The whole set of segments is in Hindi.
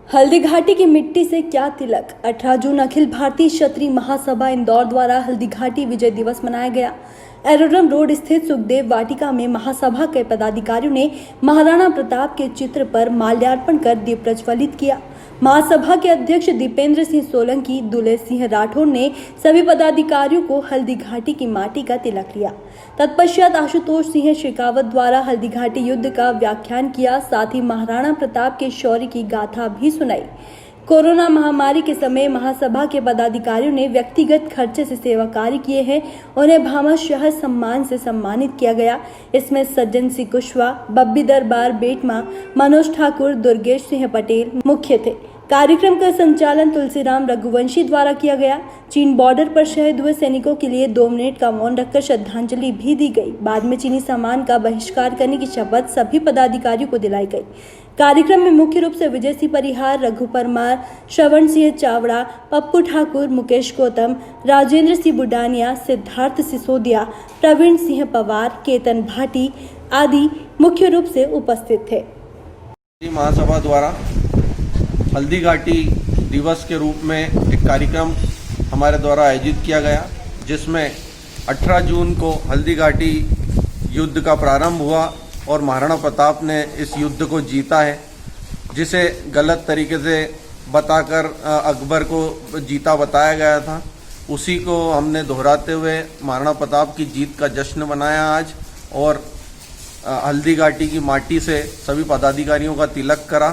हल्दी घाटी की मिट्टी से क्या तिलक। 18 जून अखिल भारतीय क्षत्रिय महासभा इंदौर द्वारा हल्दी घाटी विजय दिवस मनाया गया। एरोड्रम रोड स्थित सुखदेव वाटिका में महासभा के पदाधिकारियों ने महाराणा प्रताप के चित्र पर माल्यार्पण कर दीप प्रज्वलित किया। महासभा के अध्यक्ष दीपेंद्र सिंह सोलंकी, दुले सिंह राठौर ने सभी पदाधिकारियों को हल्दी घाटी की माटी का तिलक लिया। तत्पश्चात आशुतोष सिंह शेखावत द्वारा हल्दी घाटी युद्ध का व्याख्यान किया। साथ ही महाराणा प्रताप के शौर्य की गाथा भी सुनाई। कोरोना महामारी के समय महासभा के पदाधिकारियों ने व्यक्तिगत खर्चे से सेवा कार्य किए हैं। उन्हें भामाशाह सम्मान से सम्मानित किया गया। इसमें सज्जन सिंह कुशवाहा, बब्बी दरबार बेटमा, मनोज ठाकुर, दुर्गेश सिंह पटेल मुख्य थे। कार्यक्रम का संचालन तुलसीराम रघुवंशी द्वारा किया गया। चीन बॉर्डर पर शहीद हुए सैनिकों के लिए 2 मिनट का मौन रखकर श्रद्धांजलि भी दी गई। बाद में चीनी सामान का बहिष्कार करने की शपथ सभी पदाधिकारियों को दिलाई गई। कार्यक्रम में मुख्य रूप से विजय सिंह परिहार, रघु परमार, श्रवण सिंह चावड़ा, पप्पू ठाकुर, मुकेश गौतम, राजेंद्र सिंह बुडानिया, सिद्धार्थ सिसोदिया, प्रवीण सिंह पवार, केतन भाटी आदि मुख्य रूप से उपस्थित थे। महासभा द्वारा हल्दी घाटी दिवस के रूप में एक कार्यक्रम हमारे द्वारा आयोजित किया गया, जिसमें 18 जून को हल्दी घाटी युद्ध का प्रारंभ हुआ और महाराणा प्रताप ने इस युद्ध को जीता है, जिसे गलत तरीके से बताकर अकबर को जीता बताया गया था। उसी को हमने दोहराते हुए महाराणा प्रताप की जीत का जश्न मनाया आज, और हल्दी घाटी की माटी से सभी पदाधिकारियों का तिलक करा।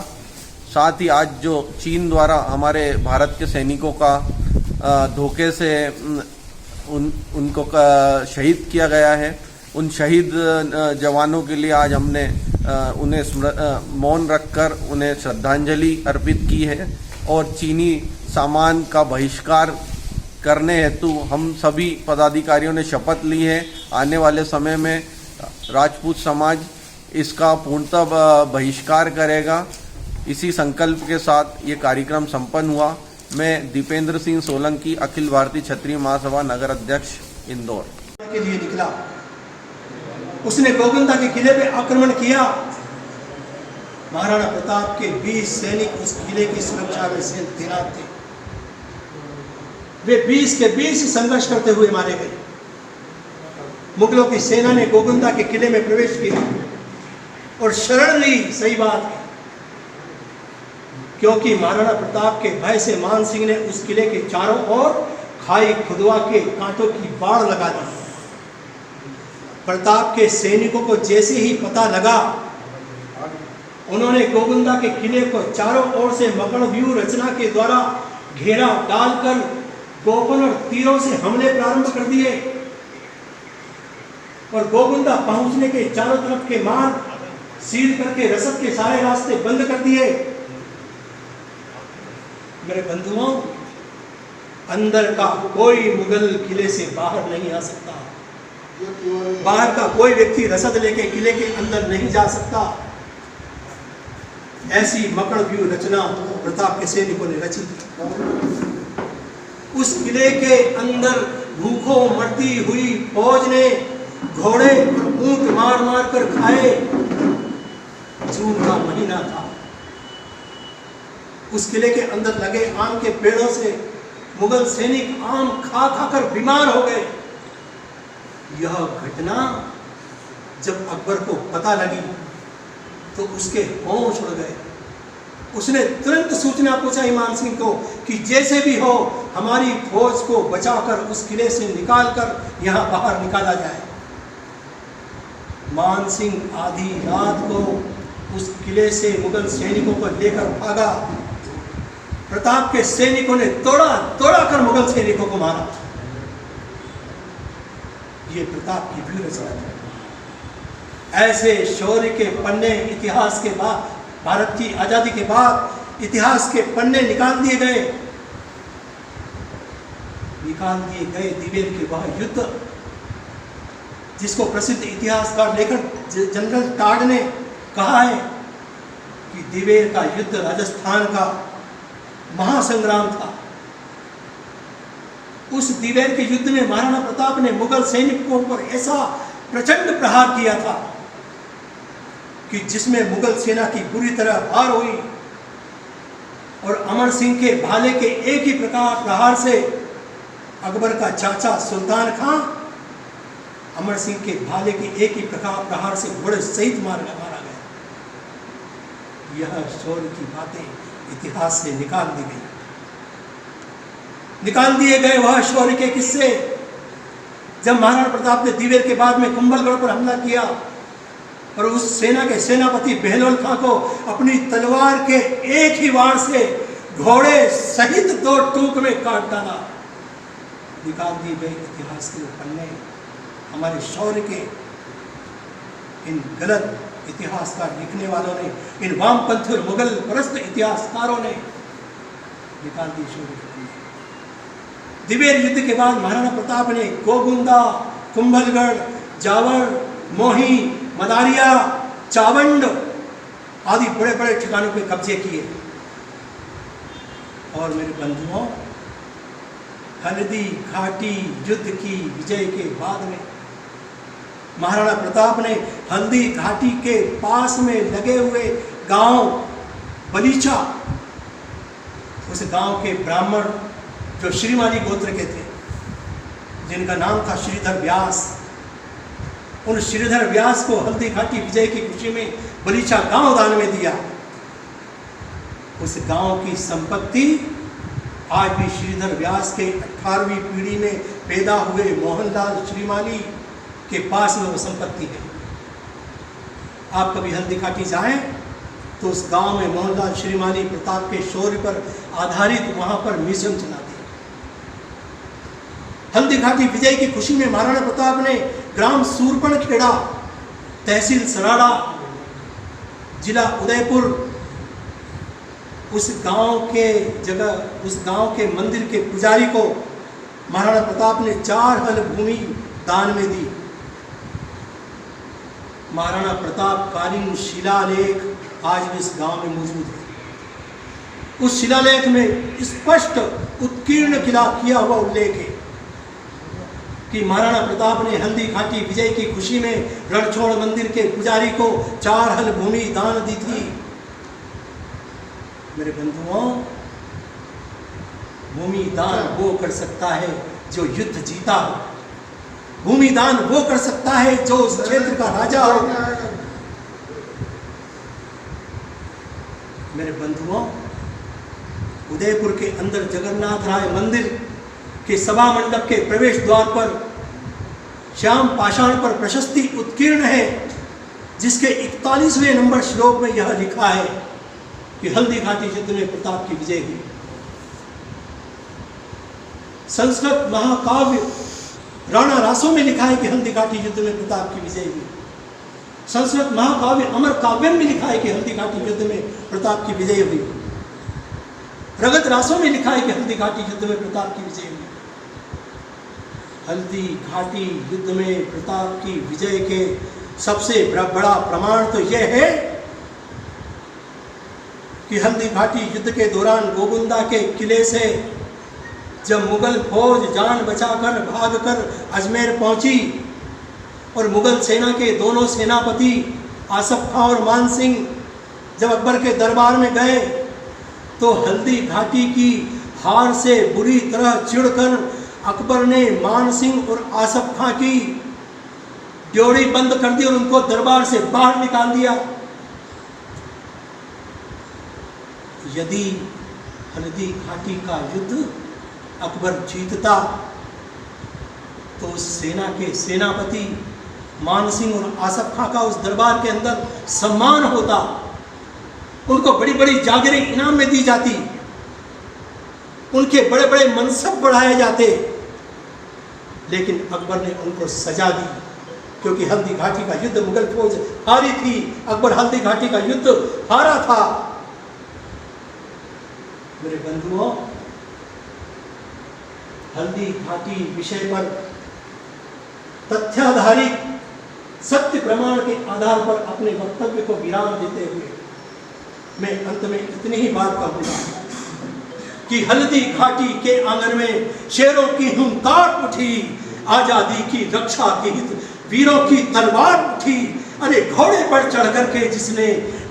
साथ ही आज जो चीन द्वारा हमारे भारत के सैनिकों का धोखे से उनको शहीद किया गया है, उन शहीद जवानों के लिए आज हमने उन्हें मौन रखकर उन्हें श्रद्धांजलि अर्पित की है। और चीनी सामान का बहिष्कार करने हेतु हम सभी पदाधिकारियों ने शपथ ली है। आने वाले समय में राजपूत समाज इसका पूर्णतः बहिष्कार करेगा। इसी संकल्प के साथ ये कार्यक्रम संपन्न हुआ। मैं दीपेंद्र सिंह सोलंकी, अखिल भारतीय क्षत्रिय महासभा नगर अध्यक्ष, इंदौर के लिए निकला। उसने गोविंदा के किले पे आक्रमण किया। महाराणा प्रताप के 20 सैनिक उस किले की सुरक्षा में तैनात थे। वे 20 के 20 संघर्ष करते हुए मारे गए। मुगलों की सेना ने गोविंदा के किले में प्रवेश किया और शरण ली। सही बात है, क्योंकि महाराणा प्रताप के भय से मान सिंह ने उस किले के चारों ओर खाई खुदवा के कांटों की बाढ़ लगा दी। प्रताप के सैनिकों को जैसे ही पता लगा, उन्होंने गोविंदा के किले को चारों ओर से मकड़ व्यूह रचना के द्वारा घेरा डालकर गोपन और तीरों से हमले प्रारंभ कर दिए और गोविंदा पहुंचने के चारों तरफ के मार्ग सील करके रसद के सारे रास्ते बंद कर दिए। मेरे बंधुओं, अंदर का कोई मुगल किले से बाहर नहीं आ सकता। बाहर का कोई व्यक्ति रसद लेके किले के अंदर नहीं जा सकता। ऐसी मकड़ व्यूह रचना प्रताप के सैनिकों ने रची थी। उस किले के अंदर भूखों मरती हुई फौज ने घोड़े और ऊंट मार मार कर खाए। जून का महीना था। उस किले के अंदर लगे आम के पेड़ों से मुगल सैनिक आम खा खाकर बीमार हो गए। यह घटना जब अकबर को पता लगी तो उसके होश उड़ गए। उसने तुरंत सूचना पूछा ईमान सिंह को कि जैसे भी हो हमारी फौज को बचाकर उस किले से निकालकर यहां बाहर निकाला जाए। मान सिंह आधी रात को उस किले से मुगल सैनिकों को लेकर भागा। प्रताप के सैनिकों ने तोड़ा कर मुगल सैनिकों को मारा। ये प्रताप की व्यूह रचना है। ऐसे शौर्य के पन्ने इतिहास के बाद, भारत की आजादी के बाद इतिहास के पन्ने निकाल दिए गए। दिवेर के वह युद्ध जिसको प्रसिद्ध इतिहासकार लेखक जनरल टाड ने कहा है कि दिवेर का युद्ध राजस्थान का महासंग्राम था। उस दिवेर के युद्ध में महाराणा प्रताप ने मुगल सैनिकों पर ऐसा प्रचंड प्रहार किया था कि जिसमें मुगल सेना की बुरी तरह हार हुई। और अमर सिंह के भाले के एक ही प्रहार से अकबर का चाचा सुल्तान खां अमर सिंह के भाले के एक ही प्रहार से घोड़े सहित मारा गया। यह शौर्य की बातें इतिहास से निकाल दिए गए वह शौर्य के किस्से। जब महाराणा प्रताप ने दिवेर के बाद में कुंभलगढ़ पर हमला किया और उस सेना के सेनापति बहलोल खां को अपनी तलवार के एक ही वार से घोड़े सहित 2 टूक में काट डाला, निकाल दिए गए इतिहास के पन्ने हमारे शौर्य के। इन गलत इतिहासकार लिखने वालों ने, इन वामपंथी और मुगल परस्त इतिहासकारों ने निकाल दिए शौर्य के पन्ने। दिवेर युद्ध के बाद महाराणा प्रताप ने गोगुंदा, कुंभलगढ़, जावर, मोही, मदारिया, चावंड आदि बड़े बड़े ठिकानों पे कब्जे किए। और मेरे बंधुओं, हल्दी घाटी युद्ध की विजय के बाद में महाराणा प्रताप ने हल्दी घाटी के पास में लगे हुए गांव बलीचा, उस गांव के ब्राह्मण जो श्रीमाली गोत्र के थे, जिनका नाम था श्रीधर व्यास, उन श्रीधर व्यास को हल्दी घाटी विजय की खुशी में बलीचा गांव दान में दिया। उस गांव की संपत्ति आज भी श्रीधर व्यास के 18वीं पीढ़ी में पैदा हुए मोहनलाल श्रीमाली के पास में वो संपत्ति है। आप कभी हल्दी घाटी जाएं तो उस गांव में मोहनलाल श्रीमाली प्रताप के शौर्य पर आधारित वहां पर म्यूजियम चलाते हैं। हल्दी घाटी विजय की खुशी में महाराणा प्रताप ने ग्राम सूरपणखेड़ा, तहसील सराड़ा, जिला उदयपुर, उस गांव के मंदिर के पुजारी को महाराणा प्रताप ने 4 हल भूमि दान में दी। महाराणा प्रताप कालीन शिलालेख आज भी इस गांव में मौजूद है। उस शिलालेख में स्पष्ट उत्कीर्ण किया हुआ उल्लेख है कि महाराणा प्रताप ने हल्दी घाटी विजय की खुशी में रणछोड़ मंदिर के पुजारी को 4 हल भूमि दान दी थी। मेरे बंधुओं, भूमि दान वो कर सकता है जो युद्ध जीता हो, भूमि दान वो कर सकता है जो उस क्षेत्र का राजा हो। मेरे बंधुओं, उदयपुर के अंदर जगन्नाथ राय मंदिर के सभा मंडप के प्रवेश द्वार पर श्याम पाषाण पर प्रशस्ति उत्कीर्ण है, जिसके 41वें नंबर श्लोक में यह लिखा है कि हल्दी घाटी युद्ध में प्रताप की विजय हुई। संस्कृत महाकाव्य राणा रासों में लिखा है कि हल्दी घाटी युद्ध में प्रताप की विजय हुई। संस्कृत महाकाव्य अमर काव्यम में लिखा है कि हल्दी घाटी युद्ध में प्रताप की विजय हुई। रगत रासों में लिखा है कि हल्दी घाटी युद्ध में प्रताप की विजय हुई। हल्दी घाटी युद्ध में प्रताप की विजय के सबसे बड़ा प्रमाण तो यह है कि हल्दी घाटी युद्ध के दौरान गोगुंदा के किले से जब मुगल फौज जान बचाकर भागकर अजमेर पहुंची और मुगल सेना के दोनों सेनापति आसफ खां और मान सिंह जब अकबर के दरबार में गए तो हल्दी घाटी की हार से बुरी तरह चिढ़कर अकबर ने मान सिंह और आसफ खां की ड्योढ़ी बंद कर दी और उनको दरबार से बाहर निकाल दिया। यदि हल्दी घाटी का युद्ध अकबर जीतता तो उस सेना के सेनापति मान सिंह और आसफ खां का उस दरबार के अंदर सम्मान होता, उनको बड़ी बड़ी जागीरें इनाम में दी जाती, उनके बड़े बड़े मनसब बढ़ाए जाते। लेकिन अकबर ने उनको सजा दी क्योंकि हल्दी घाटी का युद्ध मुगल फौज हारी थी, अकबर हल्दी घाटी का युद्ध हारा था। मेरे बंधुओं, हल्दी घाटी विषय पर तथ्याधारित सत्य प्रमाण के आधार पर अपने वक्तव्य को विराम देते हुए मैं अंत में इतनी ही बात कहूंगा कि हल्दी घाटी के आंगन में शेरों की हुंकार उठी, आजादी की रक्षा के हित वीरों की तलवार उठी। अरे घोड़े पर चढ़ करके जिसने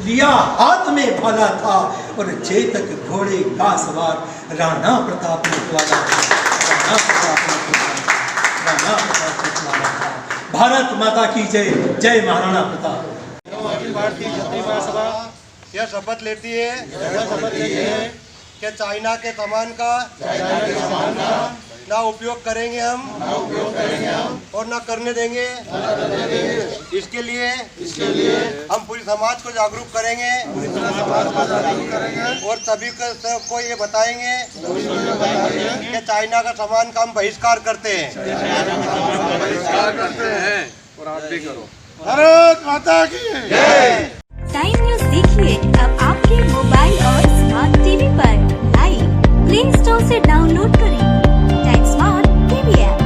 लिया हाथ में भाला था और चेतक घोड़े का सवार राणा प्रताप मतवाला था। राणा प्रताप मतवाला, राणा प्रताप मतवाला था। भारत माता की जय, जय महाराणा प्रताप। अखिल भारतीय क्षत्रिय महासभा यह शपथ लेती है कि चाइना के सामान का ना उपयोग करेंगे हम और ना करने देंगे। इसके लिए हम पूरी समाज को जागरूक करेंगे और सभी को ये बताएंगे कि चाइना का सामान का हम बहिष्कार करते हैं। और आप भी करो। भारत माता की जय। टाइम न्यूज देखिए अब आपके मोबाइल और स्मार्ट टीवी पर। लाइव प्ले स्टोर से डाउनलोड करें टाइम स्मार्ट टीवी ऐप।